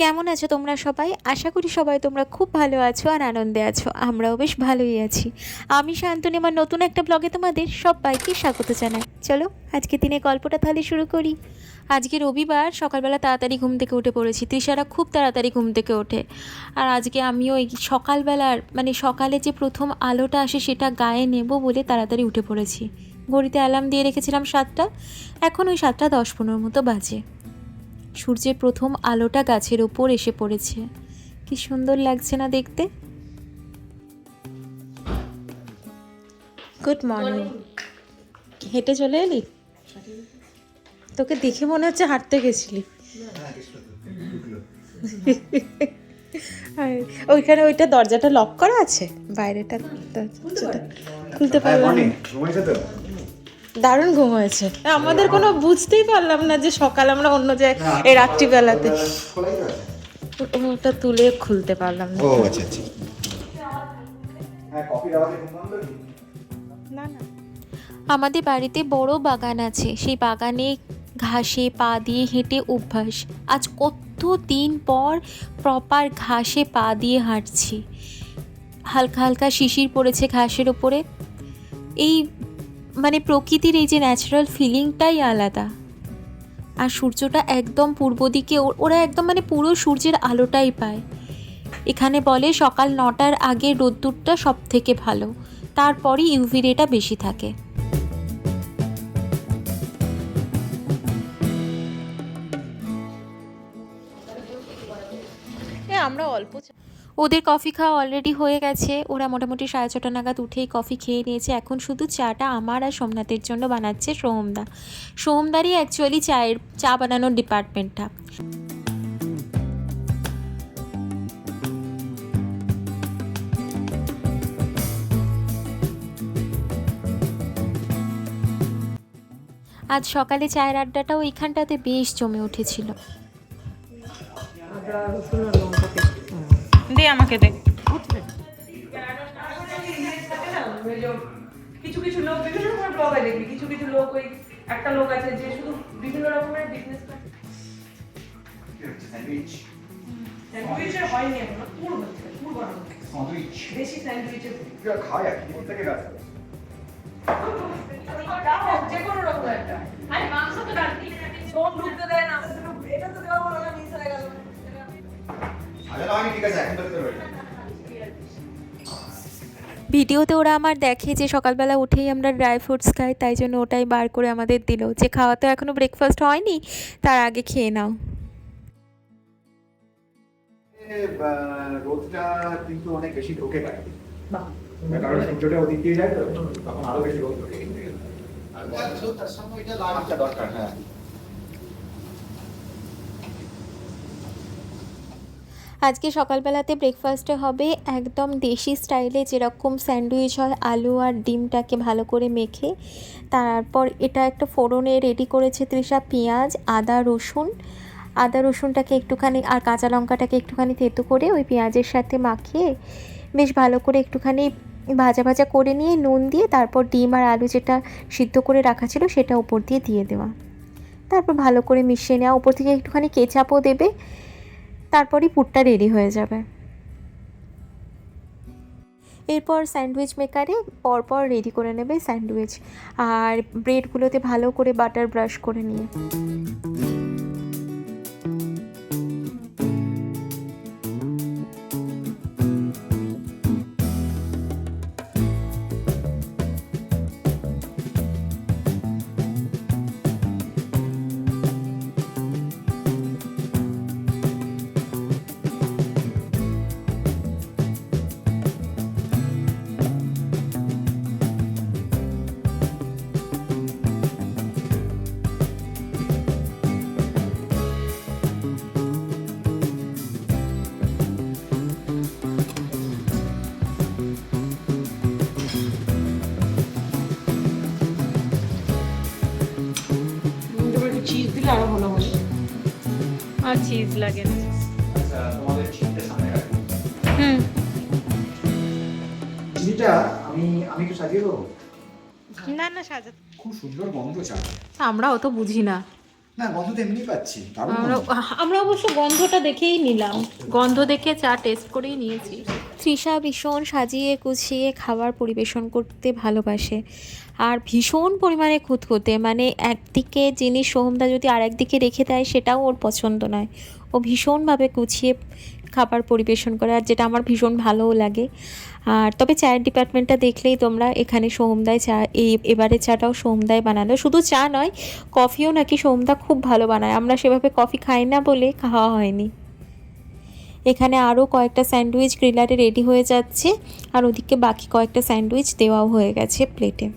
কেমন আছো তোমরা সবাই? আশা করি সবাই তোমরা খুব ভালো আছো আর আনন্দে আছো। আমরাও বেশ ভালোই আছি। আমি শান্তনী, আমার নতুন একটা ব্লগে তোমাদের সবাইকে স্বাগত জানাই। চলো আজকে দিনে গল্পটা তাহলে শুরু করি। আজকে রবিবার, সকালবেলা তাড়াতাড়ি ঘুম থেকে উঠে পড়েছি। তৃষারা খুব তাড়াতাড়ি ঘুম থেকে ওঠে, আর আজকে আমিও এই সকালবেলার সকালে যে প্রথম আলোটা আসে সেটা গায়ে নেব বলে তাড়াতাড়ি উঠে পড়েছি। ঘড়িতে অ্যালার্ম দিয়ে রেখেছিলাম 7টা, এখন ওই 7:10-15 মতো বাজে। সূর্যের প্রথম আলোটা গাছের ওপর এসে পড়েছে, কি সুন্দর লাগছে না দেখতে। Good morning. হেঁটে চলে এলি? তোকে দেখে মনে হচ্ছে হাঁটতে গেছিলি। ওইখানে ওইটা দরজাটা লক করা আছে, বাইরেটা দরজাটা খুলতে পারলাম না। দারুণ ঘুম হয়েছে। আমাদের কোনো বুঝতেই পারলাম না যে সকাল আমরা অন্য জায়গায় এই রাত্রিবেলাতে ওটা তুলে খুলতে পারলাম না। ও আচ্ছা আচ্ছা। হ্যাঁ, কফির আওয়াজে ঘুম ভাঙলো কি? না না, আমাদের বাড়িতে বড় বাগান আছে, সেই বাগানে ঘাসে পা দিয়ে হেঁটে অভ্যাস। আজ কত দিন পর প্রপার ঘাসে পা দিয়ে হাঁটছি। হালকা হালকা শিশির পড়েছে ঘাসের ওপরে। এই প্রকৃতির এই যে ন্যাচারাল ফিলিংটাই আলাদা। আর সূর্যটা একদম পূর্ব দিকে, ওরা একদম পুরো সূর্যের আলোটাই পায়। এখানে বলে সকাল 9টার আগে রোদ্দুরটা সব থেকে ভালো, তারপরই ইউভি রেটা বেশি থাকে। আমরা অল্প ওদের কফি খাওয়া অলরেডি হয়ে গেছে। ওরা মোটামুটি 6:30 নাগাদ উঠেই কফি খেয়ে নিয়েছে। এখন শুধু চাটা আমার আর সোমনাথের জন্য বানাচ্ছে সোহমদা। সোহমদারই অ্যাকচুয়ালি চা বানানোর ডিপার্টমেন্টটা। আজ সকালে চায়ের আড্ডাটাও এইখানটাতে বেশ জমে উঠেছিল। দে আমাকে দে। কিছু কিছু লোক বিভিন্ন রকমের ব্লগে দেখবি, কিছু কিছু লোক ওই একটা লোক আছে যে শুধু বিভিন্ন রকমের বিজনেস করে। স্যান্ডউইচ স্যান্ডউইচের হয়নি এখনো, পুর হচ্ছে, পুর বানানো স্যান্ডউইচ দেশি স্যান্ডউইচের এটা খায় আর কি থেকে গেছে। যে কোনো রকম একটা। আরে মাংস তো রাখি সোম ঢুকতে দেয় না, এটা তো দেওয়া হলো না, মিস হয়ে গেল। আচ্ছা আমি ঠিক আছে, এখন তো রইল। ভিডিওতে ওরা আমার দেখে যে সকালবেলা উঠেই আমরা ড্রাই ফ্রুটস খাই, তাই জন্য ওটাই বার করে আমাদের দিল যে খাওয়া তো এখনও ব্রেকফাস্ট হয়নি, তার আগে খেয়ে নাও। রোদটা কিন্তু অনেক বেশি ঢোকে গায়ে, বাহ, কারণ সূর্যটা ওদিক দিয়ে যায় তো, তখন আরো বেশি রোদ ঢোকে কিন্তু। আর তার সঙ্গে এটা লাগাটা দরকার। হ্যাঁ, আজকে সকালবেলাতে ব্রেকফাস্টে হবে একদম দেশি স্টাইলে যেরকম স্যান্ডউইচ হয়, আলু আর ডিমটাকে ভালো করে মেখে, তারপর এটা একটা ফোড়নে রেডি করেছে তৃষা। পেঁয়াজ, আদা রসুনটাকে একটুখানি আর কাঁচা লঙ্কাটাকে একটুখানি থেতো করে ওই পেঁয়াজের সাথে মাখিয়ে বেশ ভালো করে একটুখানি ভাজা ভাজা করে নিয়ে নুন দিয়ে, তারপর ডিম আর আলু যেটা সিদ্ধ করে রাখা ছিল সেটা উপর দিয়ে দেওয়া, তারপর ভালো করে মিশিয়ে নেওয়া। উপর থেকে একটুখানি কেচাপও দেবে, তারপরই পুরটা রেডি হয়ে যাবে। এরপর স্যান্ডউইচ মেকারে পরপর রেডি করে নেবে স্যান্ডউইচ, আর ব্রেডগুলোতে ভালো করে বাটার ব্রাশ করে নিয়ে। চিজ দিলে আরো ভালো হবে। আর চিজ লাগে না। আচ্ছা তোমাদের চিনিটা সামনে রাখো। চিনিটা আমি একটু সাজিয়ে দেবো। না না সাজা, খুব সুন্দর গন্ধ চা। আমরা অত বুঝি না। না গন্ধ তো এমনি পাচ্ছি, দারুণ আমরা গন্ধ। আমরা অবশ্য গন্ধটা দেখেই নিলাম, গন্ধ দেখে চা টেস্ট করেই নিয়েছি। তৃষা ভীষণ সাজিয়ে গুছিয়ে খাবার পরিবেশন করতে ভালোবাসে আর ভীষণ পরিমাণে খুঁতখুঁতে, মানে একদিকে জিনিস সোহমদা যদি আর একদিকে রেখে দেয় সেটাও ওর পছন্দ নয়। ও ভীষণভাবে গুছিয়ে খাবার পরিবেশন করে, আর যেটা আমার ভীষণ ভালোও লাগে। আর তবে চায়ের ডিপার্টমেন্টটা দেখলেই তোমরা, এখানে সোহমদায় চা, এবারে চাটাও সোহমদায় বানালো। শুধু চা নয়, কফিও নাকি সোহমদা খুব ভালো বানায়। আমরা সেভাবে কফি খাই না বলে খাওয়া হয়নি। এখানে আরও কয়েকটা স্যান্ডউইচ গ্রিলারে রেডি হয়ে যাচ্ছে, আর ওদিকে বাকি কয়েকটা স্যান্ডউইচ দেওয়াও হয়ে গেছে প্লেটে।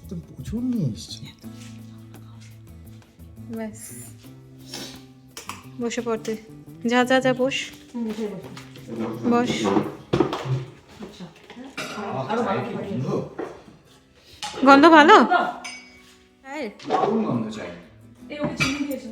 তো প্রচুর নিয়ে এসছে। ব্যাস, বসে পড়তে। যা যা যা বস, বস। গন্ধ ভালো? হ্যাঁ, দারুণ গন্ধ চাই। এই ওকে চিনি দিয়েছো?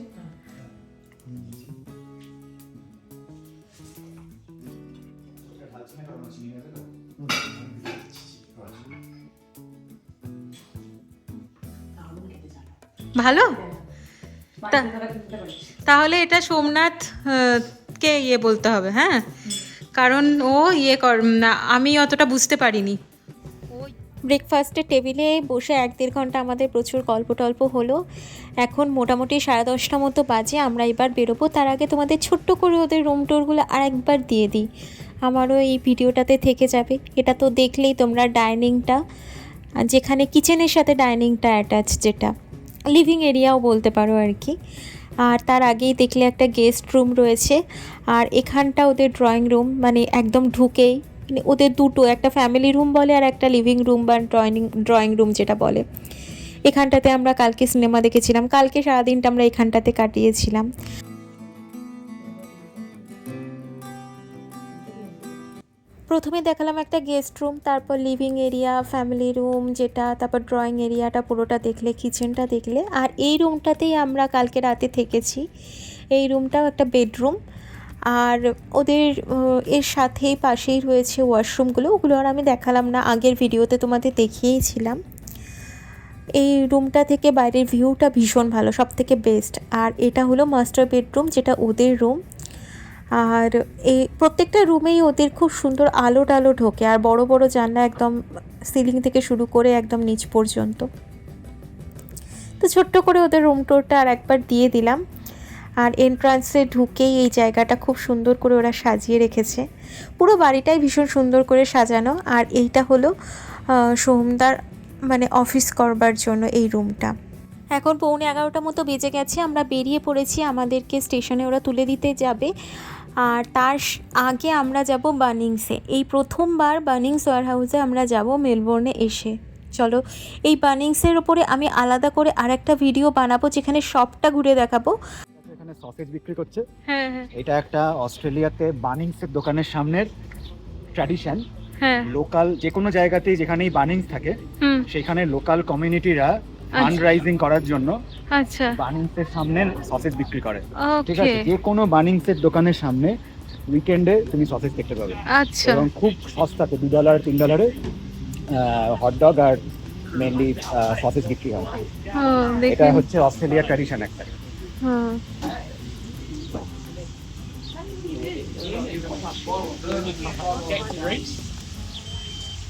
ভালো। তাহলে এটা সোমনাথ কে ইয়ে বলতে হবে, হ্যাঁ, কারণ ও ইয়ে কর না, আমি অতটা বুঝতে পারিনি। ব্রেকফাস্টের টেবিলে বসে 1-1.5 ঘন্টা আমাদের প্রচুর গল্প টল্প হলো। এখন মোটামুটি 10:30 মতো বাজে, আমরা এবার বেরোবো। তার আগে তোমাদের ছোট্ট করে ওদের রুম টুরগুলো আরেকবার দিয়ে দিই, আমারও এই ভিডিওটাতে থেকে যাবে। এটা তো দেখলেই তোমরা ডাইনিংটা, যেখানে কিচেনের সাথে ডাইনিংটা অ্যাটাচ, যেটা লিভিং এরিয়াও বলতে পারো আর কি। আর তার আগেই দেখলে একটা গেস্ট রুম রয়েছে, আর এখানটা ওদের ড্রয়িং রুম, মানে একদম ঢুকেই মানে ওদের দুটো, একটা ফ্যামিলি রুম বলে আর একটা লিভিং রুম বা ড্রয়িং রুম যেটা বলে। এখানটাতে আমরা কালকে সিনেমা দেখেছিলাম, কালকে সারাদিনটা আমরা এখানটাতে কাটিয়েছিলাম। প্রথমে দেখালাম একটা গেস্ট রুম, তারপর লিভিং এরিয়া, ফ্যামিলি রুম যেটা, তারপর ড্রয়িং এরিয়াটা পুরোটা দেখলে, কিচেনটা দেখলে। আর এই রুমটাতেই আমরা কালকে রাতে থেকেছি। এই রুমটাও একটা বেডরুম, আর ওদের এর সাথেই পাশেই রয়েছে ওয়াশরুমগুলো, ওগুলো আর আমি দেখালাম না, আগের ভিডিওতে তোমাদের দেখিয়েছিলাম। এই রুমটা থেকে বাইরের ভিউটা ভীষণ ভালো, সব থেকে বেস্ট। আর এটা হলো মাস্টার বেডরুম, যেটা ওদের রুম। আর এই প্রত্যেকটা রুমেই ওদের খুব সুন্দর আলো টালো ঢোকে, আর বড় বড় জানলা, একদম সিলিং থেকে শুরু করে একদম নিচ পর্যন্ত। তো ছোট্ট করে ওদের রুম টোরটা আর একবার দিয়ে দিলাম। আর এন্ট্রান্সে ঢুকেই এই জায়গাটা খুব সুন্দর করে ওরা সাজিয়ে রেখেছে, পুরো বাড়িটাই ভীষণ সুন্দর করে সাজানো। আর এইটা হলো সোহমদার মানে অফিস করবার জন্য এই রুমটা। এখন 11:15 মতো বেজে গেছে, আমরা বেরিয়ে পড়েছি, আমাদেরকে স্টেশনে ওরা তুলে দিতে যাবে। আর তার আগে আমরা যাব বানিংসে। এই প্রথমবার বানিংস ওয়্যার হাউসে আমরা যাব মেলবোর্নে এসে। চলো, এই বানিংসের ওপরে আমি আলাদা করে আরেকটা ভিডিও বানাবো, যেখানে সবটা ঘুরে দেখাবো। এখানে সসেজ বিক্রি করছে। হ্যাঁ হ্যাঁ এটা একটা অস্ট্রেলিয়াতে বানিংসের দোকানের সামনের ট্র্যাডিশন। হ্যাঁ। লোকাল যে কোনো জায়গাতেই যেখানেই বানিংস থাকে, হুম। সেখানে লোকাল কমিউনিটিরা ফান্ড রাইজিং করার জন্য আচ্ছা। বানিংসের সামনে সসেজ বিক্রি করে। ঠিক ওকে। আছে, যে কোনো বানিংসের দোকানের সামনে উইকেন্ডে তুমি সসেজ দেখতে পাবে। আচ্ছা। এবং খুব সস্তাতে $2 $3 হটডগ আর মেনলি সসেজ বিক্রি হয়। ও এটা দেখুন। হচ্ছে অস্ট্রেলিয়ার ট্র্যাডিশন একটা। হ্যাঁ।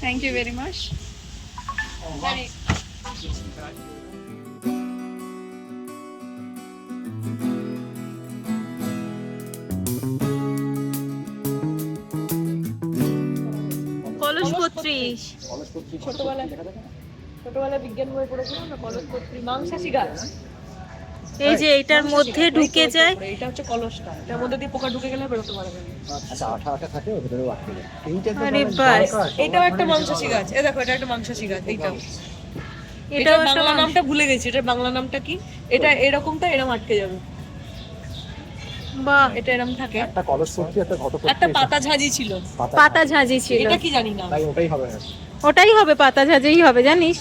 Thank you very much. কলসপত্রী। ছোটবেলায় বিজ্ঞান বই পড়েছিলাম না, কলসপত্রী মাংসাশী গাছ। এই যে এইটার মধ্যে ঢুকে যায়। এটা হচ্ছে কলসটা, এটার মধ্যে দিয়ে পোকা ঢুকে গেলে বেরোতে পারবে না। আচ্ছা আঠা আঠা থাকে ওর ভিতরে আটকে যায় এইটা তো আরে বাস, এটাও একটা মাংসাশী গাছ। এই দেখো, এটা একটা মাংসাশী গাছ। এইটাও এটাও এটার একটা বাংলা নামটা ভুলে গেছি। এটার বাংলা নামটা কি? এটা এরকমটা এরকম আটকে যাবে। বাহ, এটা এরকম থাকে। একটা কলস করছি একটা ঘট করছি একটা পাতা ঝাঁঝি ছিল। পাতা ঝাঁঝি ছিল। এটা কি জানি না। তাই ওটাই হবে না ওটাই হবে, পাতা ঝাঁঝেই হবে, জানিস?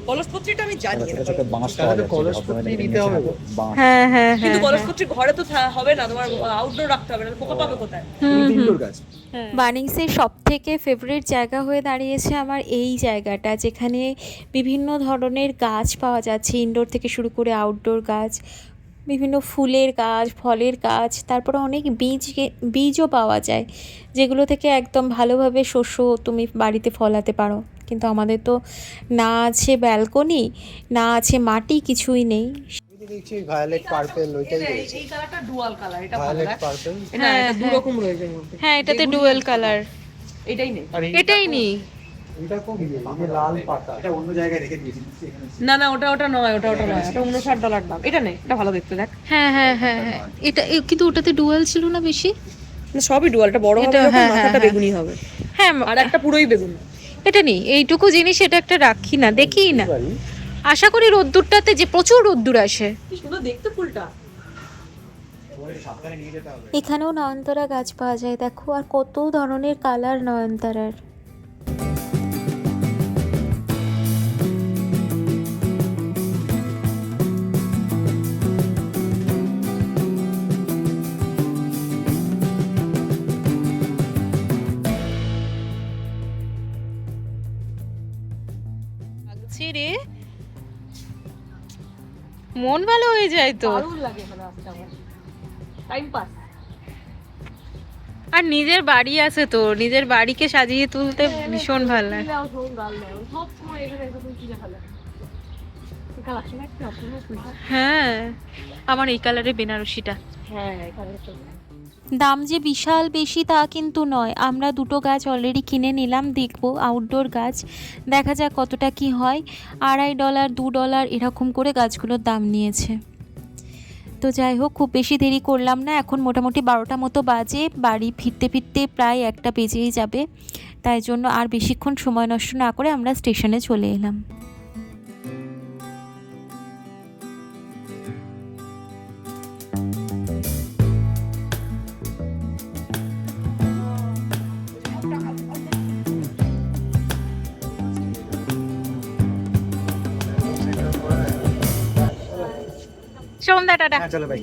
কলসপত্রীটা আমি জানি। ছোট ছোট বাঁশ তাহলে কলস করতে নিতে হবে বাঁশ হ্যাঁ হ্যাঁ কিন্তু হ্যাঁ। কলসপত্রী ঘরে তো হবে না, তোমার আউটডোর রাখতে হবে, না পোকা পাবে কোথায়? ইনডোর গাছ বানিংসের সব থেকে ফেভারিট জায়গা হয়ে দাঁড়িয়েছে আমার এই জায়গাটা, যেখানে বিভিন্ন ধরনের গাছ পাওয়া যাচ্ছে, ইনডোর থেকে শুরু করে আউটডোর গাছ, বিভিন্ন ফুলের গাছ, ফলের গাছ, তারপরে অনেক বীজও পাওয়া যায়, যেগুলো থেকে একদম ভালোভাবে শস্য তুমি বাড়িতে ফলাতে পারো। কিন্তু আমাদের তো না আছে ব্যালকনি, না আছে মাটি, কিছুই নেই। দেখছি ভায়োলেট পার্পল ওইটাই রয়েছে এই কালারটা ডুয়াল কালার, এটা ভালো ভায়োলেট লাগে। পার্পল এটা এটা দু রকম রয়েছে এর মধ্যে। হ্যাঁ, এটাতে ডুয়েল কালার। এটাই নেই। আর এটাই নেই। এটা কোন এই যে লাল পাতা এটা অন্য জায়গায় রেখে দিয়েছি এখানে না না, ওটা নয়, ওটা নয়। এটা $59 দাম। এটা নেই, এটা ভালো দেখতে, দেখ। হ্যাঁ হ্যাঁ হ্যাঁ হ্যাঁ, এটা কিন্তু ওটাতে ডুয়েল ছিল না বেশি? সবই ডুয়াল, এটা বড় হবে এটা, যখন হ্যাঁ, মাথাটা হ্যাঁ, বেগুনি হবে, হ্যাঁ। আর একটা পুরোই বেগুনি। এটা নেই, এইটুকু জিনিস এটা একটা রাখি না, দেখি না। পারি আশা করি রোদ্দুরটাতে, যে প্রচুর রোদ্দুর আসে। কি সুন্দর দেখতে ফুলটা। ওই সাবধানে নিয়ে যেতে হবে এখানেও নয়নতারা গাছ পাওয়া যায়, দেখো, আর কত ধরনের কালার নয়নতারার। লাগছে রে, মন ভালো হয়ে যায় তো। দারুণ লাগে এখানে আসতে আমার, টাইম পাস। আর নিজের বাড়ি আছে তো, নিজের বাড়িকে সাজিয়ে তুলতে ভীষণ ভালো লাগে। সব সময় এখানে এসে তুমি কি দেখা যায়? কালার সময় একটা অপূর্ব ফুলটা। হ্যাঁ, আমার এই কালারের বেনারসিটা। হ্যাঁ, এখানে তো দাম যে বিশাল বেশি তা কিন্তু নয়। আমরা দুটো গাছ অলরেডি কিনে নিলাম, দেখবো আউটডোর গাছ, দেখা যাক কতটা কি হয়। $2.5 $2 এরকম করে গাছগুলোর দাম নিয়েছে। তো যাই হোক, খুব বেশি দেরি করলাম না, এখন মোটামুটি 12টা মতো বাজে, বাড়ি ফিরতে ফিরতে প্রায় 1টা বেজেই যাবে। তাই জন্য আর বেশিক্ষণ সময় নষ্ট না করে আমরা স্টেশনে চলে এলাম। সন্ধ্যা, টাটা। হ্যাঁ চলো ভাই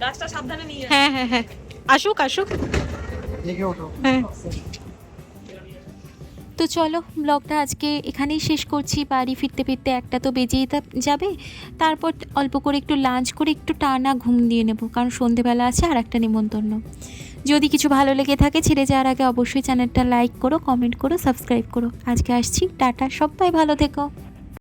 গাছটা সাবধানে নিয়ে হ্যাঁ হ্যাঁ হ্যাঁ, আসুক আসুক। এগিয়ে ওঠো হ্যাঁ, তো চলো, ব্লগটা আজকে এখানেই শেষ করছি। বাড়ি ফিরতে ফিরতে 1টা তো বেজেই যাবে। তারপর অল্প করে একটু লাঞ্চ করে একটু টানা ঘুম দিয়ে নেব, কারণ সন্ধেবেলা আছে আর একটা নিমন্ত্রণ। যদি কিছু ভালো লেগে থাকে, ছেড়ে যাওয়ার আগে অবশ্যই চ্যানেলটা লাইক করো, কমেন্ট করো, সাবস্ক্রাইব করো। আজকে আসছি, টাটা, সবাই ভালো থেকো।